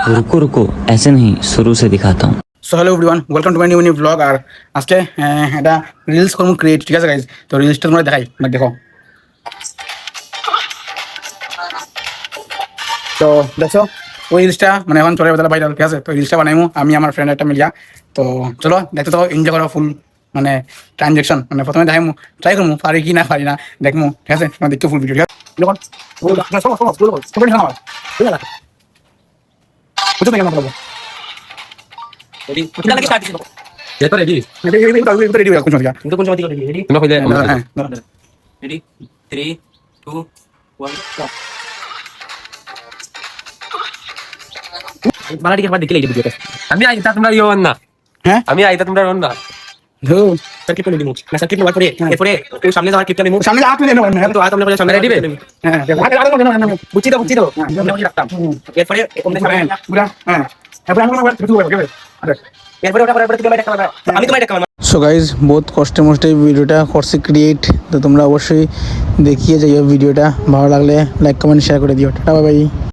रुको रुको ऐसे नहीं शुरू से दिखाता हूँ। So hello everyone, welcome to my new blog. আর আজকে এটা রিলস করবো ক্রিয়েট, ঠিক আছে গাইজ? তো রিলসটা তোমরা দেখাই, দেখো। তো দেখছো ওই রিলসটা মানে এখন চলে বেলা ভাইরাল, ঠিক আছে? তো রিলসটা বানাইমু আমি আমার ফ্রেন্ড একটা মিলিয়া। তো চলো দেখতে তো এনজয় করো ফুল মানে ট্রানজেকশন। মানে প্রথমে দেখাইমু, ট্রাই করবো পারি কি না পারি না দেখমু, ঠিক আছে? তোমার দেখতে ফুল ভিডিও, ঠিক আছে? যখন আমি আইতা তোমরা ইয়ে না, হ্যাঁ আমি আইতা তোমরা রন না। সার্কিট করে দিমু না, সার্কিট নেওয়ার পরে এরপরে ওই সামনে যাওয়ার ক্লিপটা নিমু। সামনে আপনি নেন না, তো আয় তোমরা সামনে রেডি হবে। হ্যাঁ বুঝছি তো আমরা রাখতাম। এরপরে ওমনে সামনে হ্যাঁ এরপর আমি এরপরে ওটা পরে তুমি একটা আমি তোমার একটা। সো গাইজ বহুত কষ্টে মষ্টে ভিডিওটা করছি ক্রিয়েট। তো তোমরা অবশ্যই দেখিয়ে যাইও ভিডিওটা, ভালো লাগলে লাইক কমেন্ট শেয়ার করে দিও। Tata bye bye.